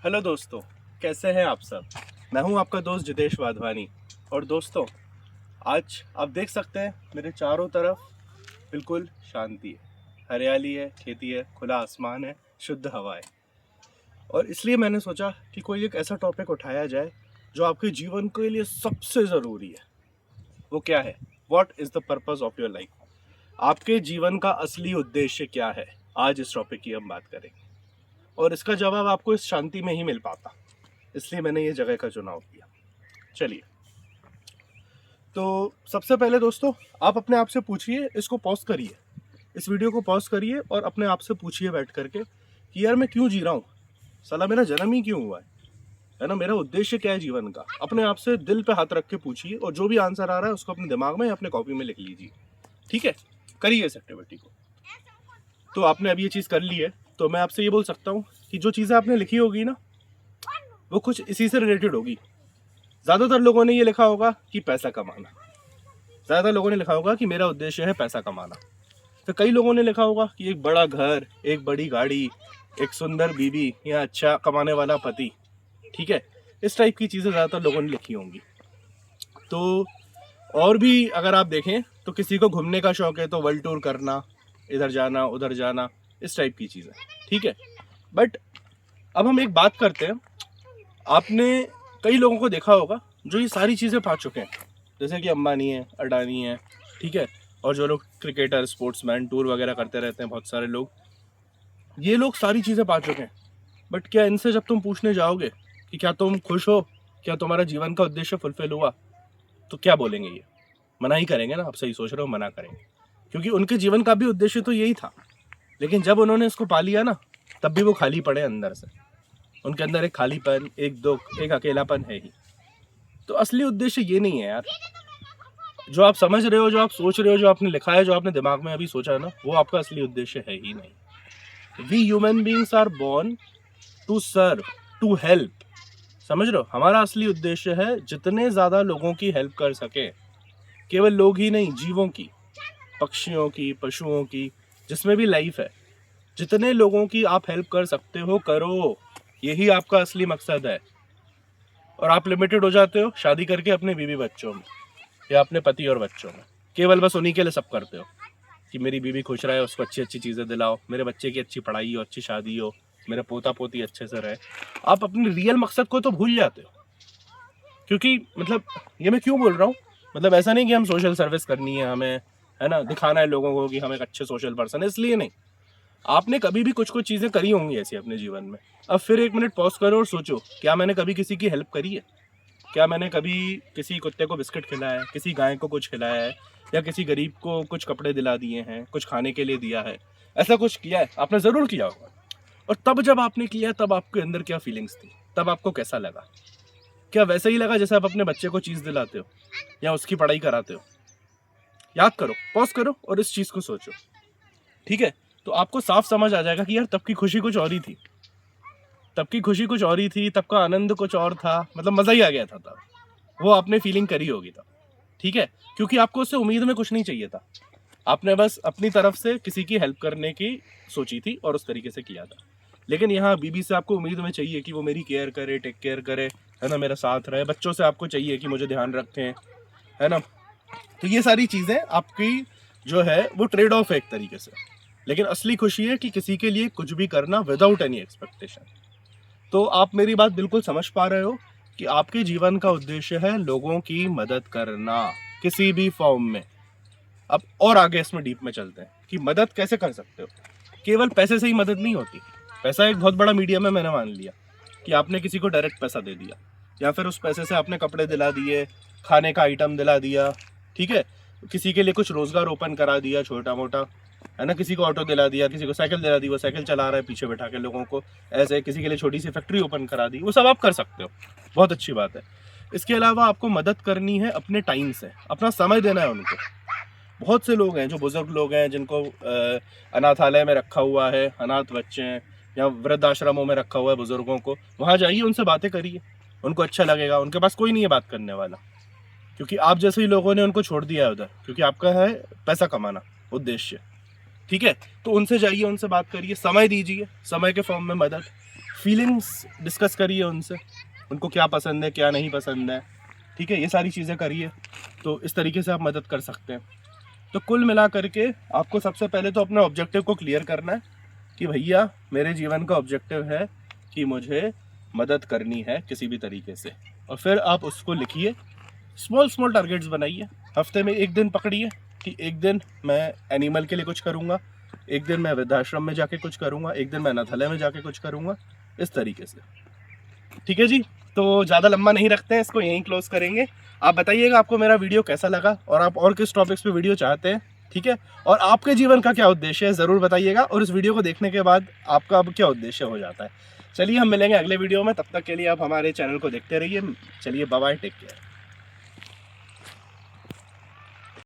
Hello दोस्तों, कैसे हैं आप सब। मैं हूं आपका दोस्त जितेश वाधवानी। और दोस्तों, आज आप देख सकते हैं मेरे चारों तरफ बिल्कुल शांति है, हरियाली है, खेती है, खुला आसमान है, शुद्ध हवा है। और इसलिए मैंने सोचा कि कोई एक ऐसा टॉपिक उठाया जाए जो आपके जीवन के लिए सबसे ज़रूरी है। वो क्या है? What is the purpose of your life? आपके जीवन का असली उद्देश्य क्या है? आज इस टॉपिक की हम बात करेंगे और इसका जवाब आपको इस शांति में ही मिल पाता, इसलिए मैंने ये जगह का चुनाव किया। चलिए, तो सबसे पहले दोस्तों, आप अपने आप से पूछिए, इसको पॉज करिए, इस वीडियो को पॉज करिए और अपने आप से पूछिए बैठ करके कि यार मैं क्यों जी रहा हूँ, साला मेरा जन्म ही क्यों हुआ है ना, मेरा उद्देश्य क्या है जीवन का। अपने आप से दिल पे हाथ रख के पूछिए और जो भी आंसर आ रहा है उसको अपने दिमाग में या अपने कॉपी में लिख लीजिए। ठीक है, करिए इस एक्टिविटी को। तो आपने अब ये चीज़ कर ली है, तो मैं आपसे ये बोल सकता हूँ कि जो चीज़ें आपने लिखी होगी ना, वो कुछ इसी से रिलेटेड होगी। ज़्यादातर लोगों ने ये लिखा होगा कि पैसा कमाना, ज़्यादातर लोगों ने लिखा होगा कि मेरा उद्देश्य है पैसा कमाना। तो कई लोगों ने लिखा होगा कि एक बड़ा घर, एक बड़ी गाड़ी, एक सुंदर बीवी या अच्छा कमाने वाला पति। ठीक है, इस टाइप की चीज़ें ज़्यादातर लोगों ने लिखी होंगी। तो और भी अगर आप देखें तो किसी को घूमने का शौक है तो वर्ल्ड टूर करना, इधर जाना उधर जाना, इस टाइप की चीज़ें। ठीक है, बट अब हम एक बात करते हैं। आपने कई लोगों को देखा होगा जो ये सारी चीज़ें पा चुके हैं, जैसे कि अंबानी है, अडानी है, ठीक है, और जो लोग क्रिकेटर, स्पोर्ट्समैन, टूर वगैरह करते रहते हैं, बहुत सारे लोग, ये लोग सारी चीज़ें पा चुके हैं। बट क्या इनसे जब तुम पूछने जाओगे कि क्या तुम खुश हो, क्या तुम्हारा जीवन का उद्देश्य फुलफिल हुआ, तो क्या बोलेंगे? ये मना ही करेंगे ना। आप सही सोच रहे हो, मना करेंगे, क्योंकि उनके जीवन का भी उद्देश्य तो यही था। लेकिन जब उन्होंने इसको पा लिया ना, तब भी वो खाली पड़े अंदर से। उनके अंदर एक खालीपन, एक दुख, एक अकेलापन है ही। तो असली उद्देश्य ये नहीं है यार। जो आप समझ रहे हो, जो आप सोच रहे हो, जो आपने लिखा है, जो आपने दिमाग में अभी सोचा है ना, वो आपका असली उद्देश्य है ही नहीं। We human beings are born to serve, to help. समझ रहे हो, हमारा असली उद्देश्य है जितने ज्यादा लोगों की हेल्प कर सके। केवल लोग ही नहीं, जीवों की, पक्षियों की, पशुओं की, जिसमें भी लाइफ है, जितने लोगों की आप हेल्प कर सकते हो करो। यही आपका असली मकसद है। और आप लिमिटेड हो जाते हो शादी करके अपने बीवी बच्चों में या अपने पति और बच्चों में। केवल बस उन्हीं के लिए सब करते हो कि मेरी बीवी खुश रहे, उसको अच्छी अच्छी चीज़ें दिलाओ, मेरे बच्चे की अच्छी पढ़ाई हो, अच्छी शादी हो, मेरा पोता पोती अच्छे से रहे। आप अपने रियल मकसद को तो भूल जाते हो। क्योंकि मतलब ये मैं क्यों बोल रहा हूँ, मतलब ऐसा नहीं कि हम सोशल सर्विस करनी है हमें, है ना, दिखाना है लोगों को कि हम एक अच्छे सोशल पर्सन है, इसलिए नहीं। आपने कभी भी कुछ कुछ चीज़ें करी होंगी ऐसी अपने जीवन में। अब फिर एक मिनट पॉज करो और सोचो, क्या मैंने कभी किसी की हेल्प करी है? क्या मैंने कभी किसी कुत्ते को बिस्किट खिलाया है, किसी गाय को कुछ खिलाया है, या किसी गरीब को कुछ कपड़े दिला दिए हैं, कुछ खाने के लिए दिया है? ऐसा कुछ किया है? आपने ज़रूर किया होगा। और तब जब आपने किया, तब आपके अंदर क्या फीलिंग्स थी? तब आपको कैसा लगा? क्या वैसे ही लगा जैसे आप अपने बच्चे को चीज़ दिलाते हो या उसकी पढ़ाई कराते हो? याद करो, पॉज करो और इस चीज़ को सोचो। ठीक है, तो आपको साफ समझ आ जाएगा कि यार तब की खुशी कुछ और ही थी, तब की खुशी कुछ और ही थी, तब का आनंद कुछ और था, मतलब मज़ा ही आ गया था तब। वो आपने फीलिंग करी होगी तब। ठीक है, क्योंकि आपको उससे उम्मीद में कुछ नहीं चाहिए था। आपने बस अपनी तरफ से किसी की हेल्प करने की सोची थी और उस तरीके से किया था। लेकिन यहाँ बीबी से आपको उम्मीद में चाहिए कि वो मेरी केयर करे, टेक केयर करे, है ना, मेरा साथ रहे। बच्चों से आपको चाहिए कि मुझे ध्यान रखें, है ना। तो ये सारी चीज़ें आपकी जो है वो ट्रेड ऑफ है एक तरीके से। लेकिन असली खुशी है कि किसी के लिए कुछ भी करना विदाउट एनी एक्सपेक्टेशन। तो आप मेरी बात बिल्कुल समझ पा रहे हो कि आपके जीवन का उद्देश्य है लोगों की मदद करना, किसी भी फॉर्म में। अब और आगे इसमें डीप में चलते हैं कि मदद कैसे कर सकते हो। केवल पैसे से ही मदद नहीं होती। पैसा एक बहुत बड़ा मीडियम है, मैंने मान लिया कि आपने किसी को डायरेक्ट पैसा दे दिया, या फिर उस पैसे से आपने कपड़े दिला दिए, खाने का आइटम दिला दिया, ठीक है, किसी के लिए कुछ रोजगार ओपन करा दिया छोटा मोटा, है ना, किसी को ऑटो दिला दिया, किसी को साइकिल दिला दी, वो साइकिल चला रहा है पीछे बैठा के लोगों को, ऐसे किसी के लिए छोटी सी फैक्ट्री ओपन करा दी, वो सब आप कर सकते हो, बहुत अच्छी बात है। इसके अलावा आपको मदद करनी है अपने टाइम से, अपना समय देना है उनको। बहुत से लोग हैं जो बुजुर्ग लोग हैं जिनको अनाथालय में रखा हुआ है, अनाथ बच्चे हैं, या वृद्धाश्रमों में रखा हुआ है बुजुर्गों को, वहाँ जाइए, उनसे बातें करिए, उनको अच्छा लगेगा। उनके पास कोई नहीं है बात करने वाला, क्योंकि आप जैसे ही लोगों ने उनको छोड़ दिया है उधर, क्योंकि आपका है पैसा कमाना उद्देश्य। ठीक है, तो उनसे जाइए, उनसे बात करिए, समय दीजिए, समय के फॉर्म में मदद, फीलिंग्स डिस्कस करिए उनसे, उनको क्या पसंद है क्या नहीं पसंद है, ठीक है, ये सारी चीज़ें करिए। तो इस तरीके से आप मदद कर सकते हैं। तो कुल मिला करके आपको सबसे पहले तो अपने ऑब्जेक्टिव को क्लियर करना है कि भैया मेरे जीवन का ऑब्जेक्टिव है कि मुझे मदद करनी है किसी भी तरीके से, और फिर आप उसको लिखिए, स्मॉल स्मॉल टारगेट्स बनाइए। हफ्ते में एक दिन पकड़िए कि एक दिन मैं एनिमल के लिए कुछ करूँगा, एक दिन मैं वृद्धाश्रम में जाके कुछ करूँगा, एक दिन मैं अनाथालय में जाके कुछ करूँगा, इस तरीके से। ठीक है जी, तो ज़्यादा लंबा नहीं रखते हैं, इसको यहीं क्लोज करेंगे। आप बताइएगा आपको मेरा वीडियो कैसा लगा और आप और किस टॉपिक्स पे वीडियो चाहते हैं, ठीक है, और आपके जीवन का क्या उद्देश्य है ज़रूर बताइएगा, और इस वीडियो को देखने के बाद आपका अब क्या उद्देश्य हो जाता है। चलिए हम मिलेंगे अगले वीडियो में, तब तक के लिए आप हमारे चैनल को देखते रहिए। चलिए बाय बाय, टेक केयर।